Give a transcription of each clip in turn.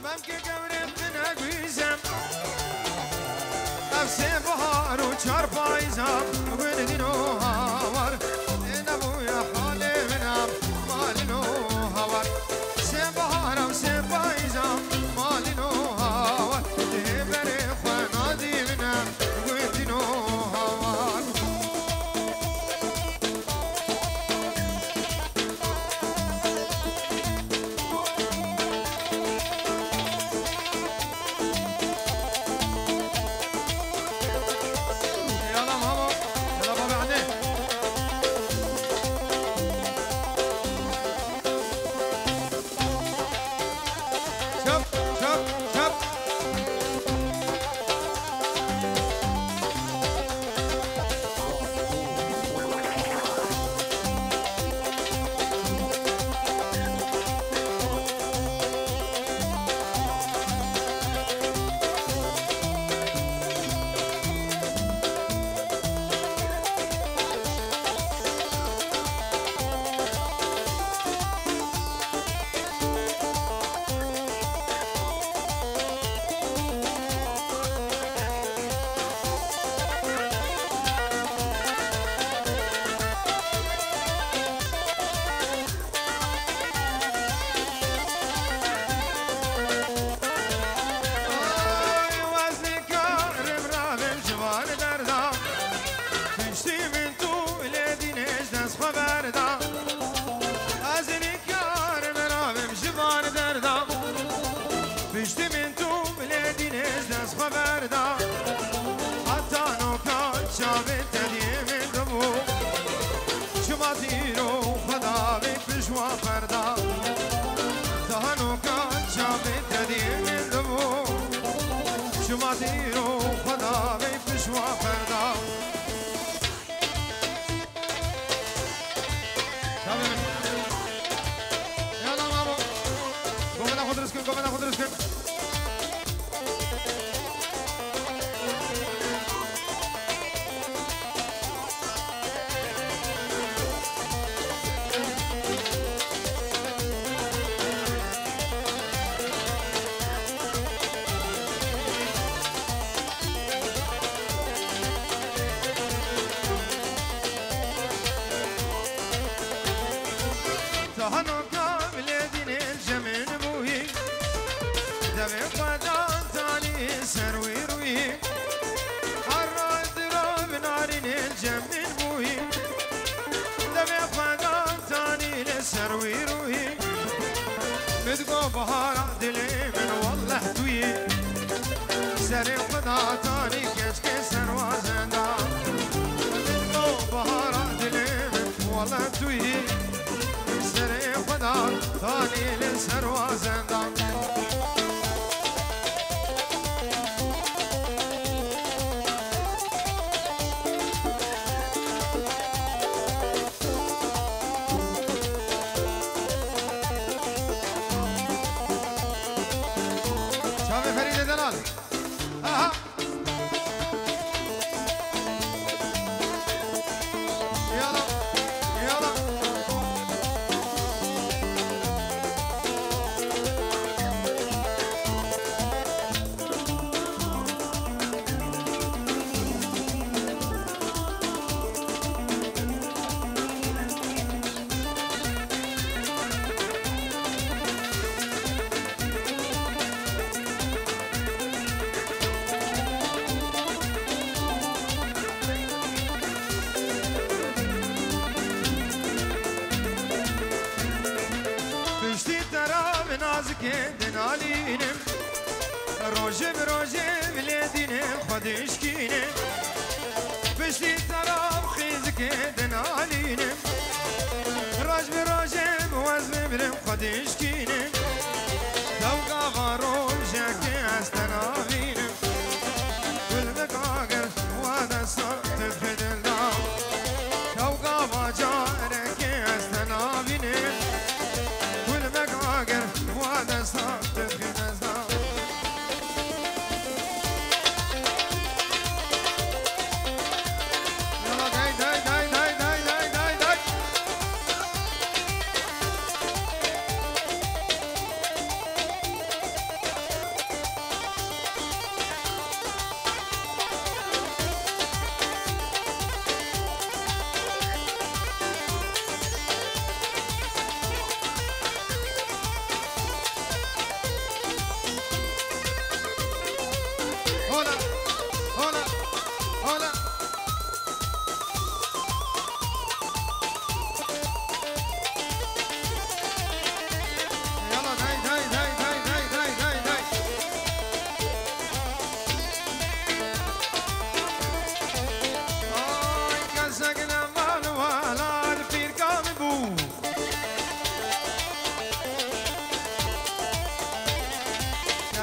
ممكن قبرم بنقويزم أفسي بهار وشار بايزم وندينو هاور نبو يا حالي منام مالينو هاور سي بهار وسي بايزم مالينو هاور تهبري خوانادي منام وندينو هاور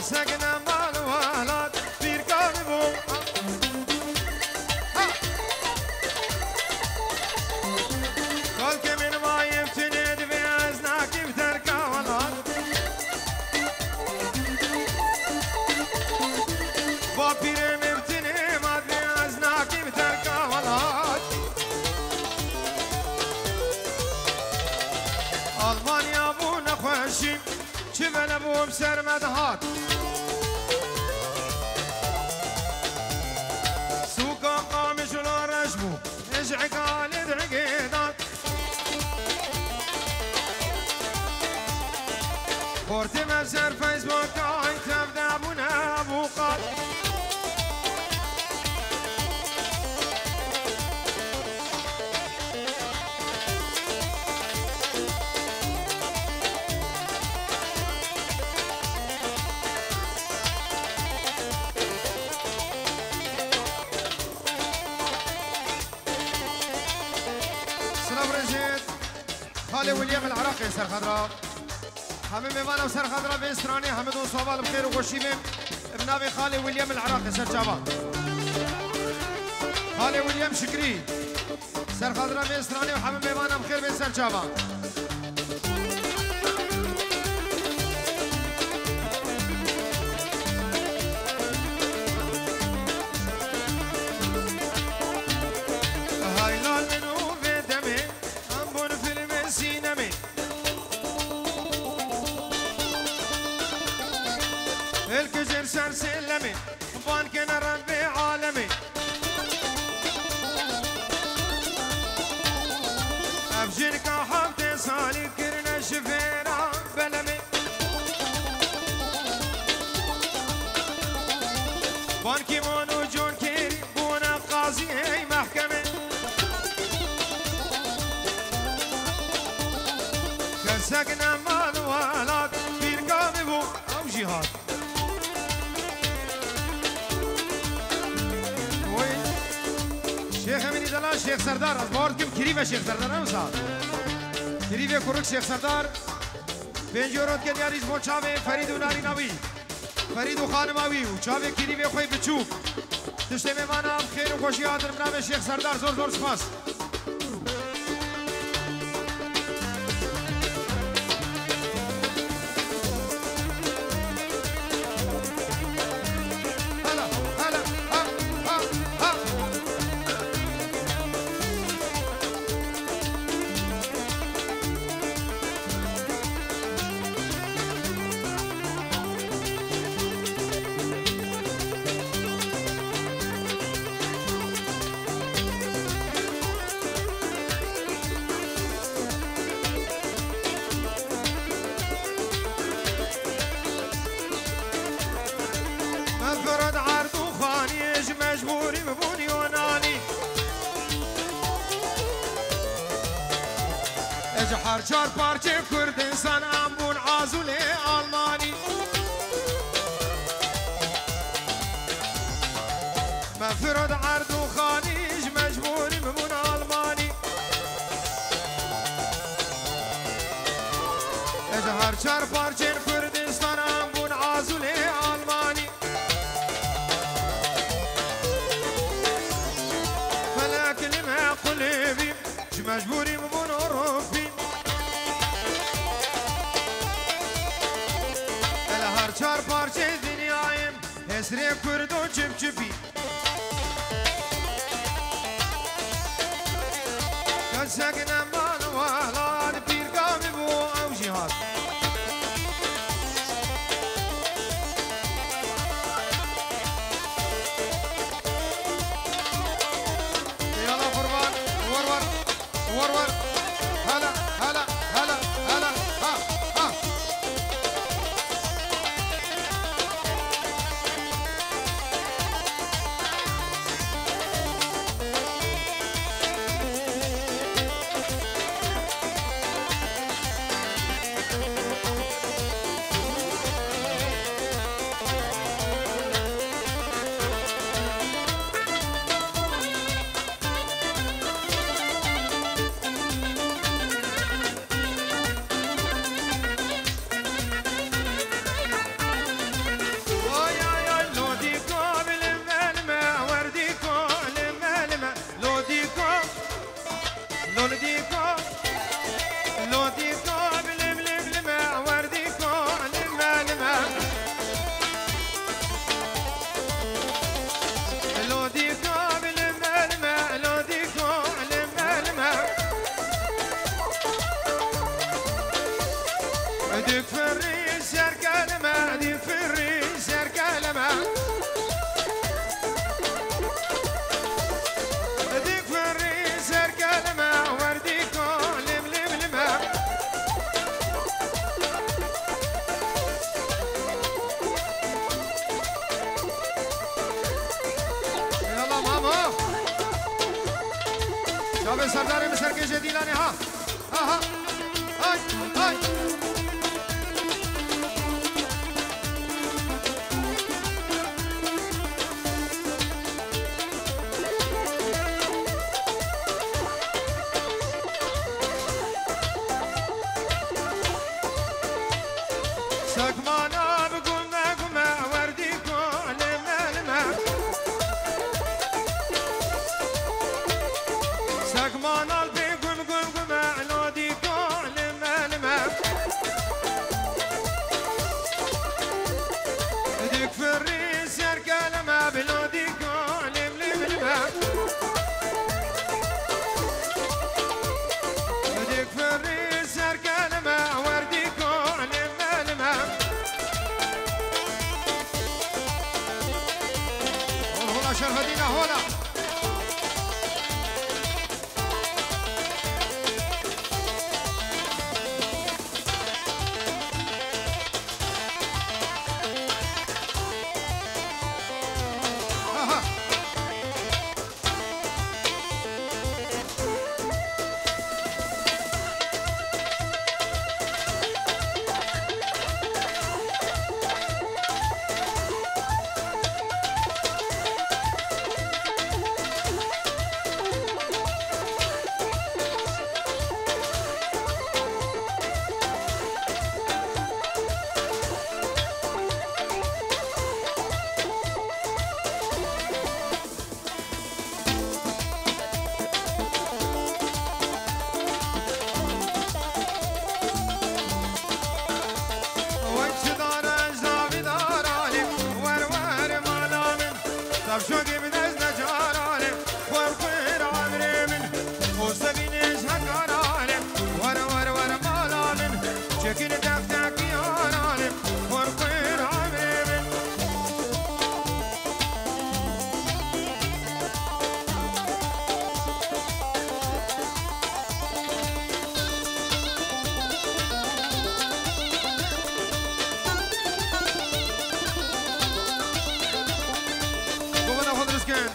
ساقنا مال ولاد بيرقام بو قال كمن ما يفتند بأزناك بتركا ولاد بابير مفتني ما بأزناك بتركا ولاد ألمانيا بو نخوشي شبن ابو بسر مدهات سوقا قامش ولا رجبو اجعك على درقيدات بورتي مبسر فيسبوك عين تبدا ابونا ابو قاد خالي ويليام العراقي سر خضراء همه ميوانا وسر خضراء بإسراني همه دون صوابال بخير وخوشيمين ابنابي خالي ويليام العراقي سر جابان خالي ويليام شكري سر خضراء بإسراني وهمه ميوانا بخير بين سر جابان الكجر سر سلمي بانكنا ربي عالمي أبجرك حبتي صالي كرنا شفيرا بلمي بانكي مونو جون كيري بونا قاضي هي محكمة كرسكنا مال ولاد بيرقامي بو أو جهاد شيخ امینی دلال شیخ سردار از بارد کم کریب شیخ سردار نمیساد کریب کرک شیخ سردار پنجورات که نیاریز با چاوه فرید و ناری نوی فرید و خانماوی و چاوه کریب خوی بچوک تشته میمانم خیر و خوشی آدر منام شیخ سردار زور زور سپاس فرد عرض وخاني اج مجبوري ببوني وناني اج حرشار بارچه كردستان امبون عازولي الماني فرد عرض وخاني اج مجبوري ببون الماني اج حرشار بارچه كردستان امبون عازولي الماني قلبي مجبوري بمون أوروبي الهر چار پارچه دنیایم هسری کرد و چپ چپی کل سکنم من ولاد پیرگامی بو او جهاد ورور هلا هلا هلا هلا ها ها سردار مسرکش دیلانی ها آها آی آی سکمانا بگم نگم وردی کن لملمه سکمانا بگم گم علادی کن لملمه دیک فری سر کلمه بلادی کن لملمه دیک فری سر کلمه وردی کن لملمه هلا شرفدينا هلا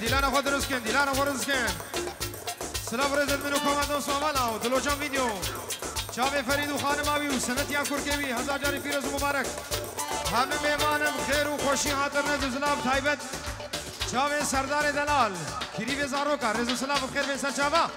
دیلانا خود رزکن دیلانا خود رزکن سلام رزد منو کامندان سوالا و دلوجان ویدیو چاوه فرید و خانم آوی و سنت یا کرکوی هزار جاری پیروز و مبارک همه میوانم خیر و خوشی حاضر نزد زلاب تایبت چاوه سردار دلال کریب زاروکا رزو سلام و خیر بینسان چاوه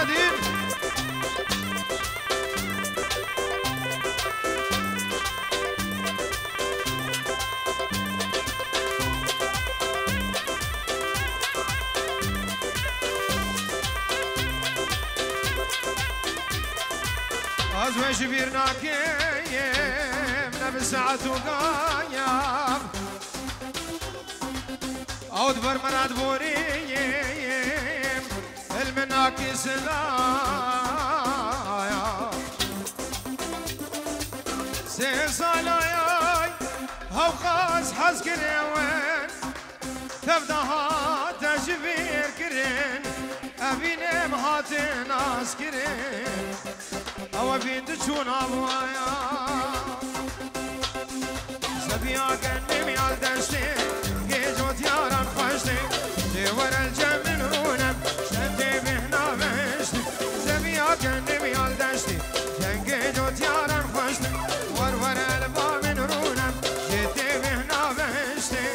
دين أزواج بيرناكيم نفس ساعته قايم عود برمراد بوريم المناكي سلايا سيصالاي هاو خاص حز كريوين تبدها تجبير كرين أبينم هاتي ناس كرين أو بيند شون أبوايا زبيا كنمي على دشتي جيجوت ياران خوشتي دور الجمن رونم شدي بهنا بشتي زبيا كنمي على دشتي جيجوت ياران خوشتي ور الباب رونم شدي بهنا بشتي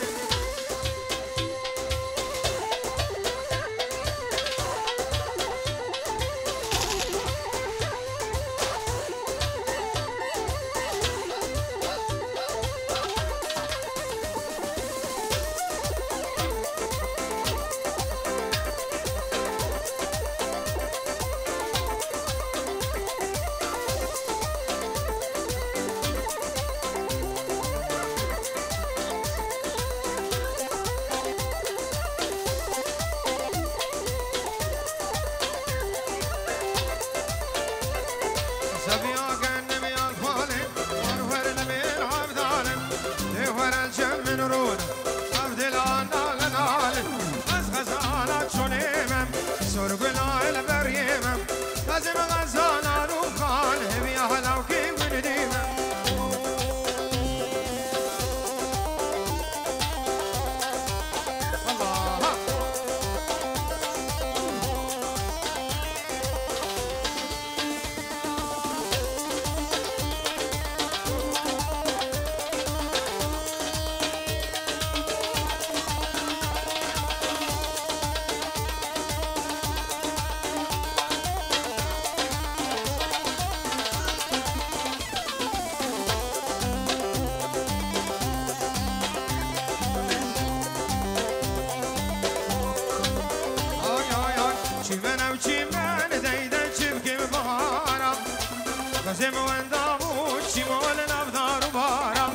زم وندابوت شمال نبدار وبارا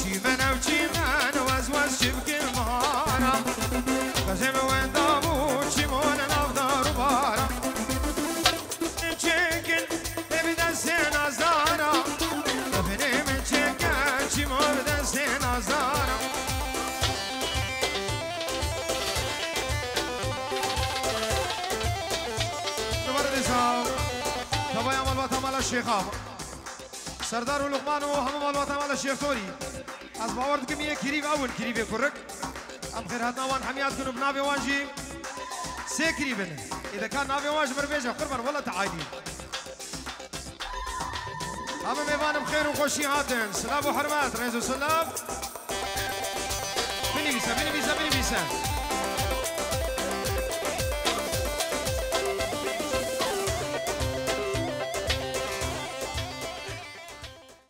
شيفن او شيفن وزوز شبك المهارا زم وندابوت شمال نبدار وبارا شكل ابدا سين ازارا ابني من شكل شمال دستين ازارا الشيخ سردار ولقمان وهم مالوات مال الشيخ توري از باور دكم يه كريب اول كريب كرك ام خير هاتنا وان حميات كنو بنابي وانجي سي كريبن اذا كان نابي وانج بربيجه قربان والله تعايدين هم ميوانم خير وخوشي هاتن سلام وحرمات رئيس السلام بني بيسا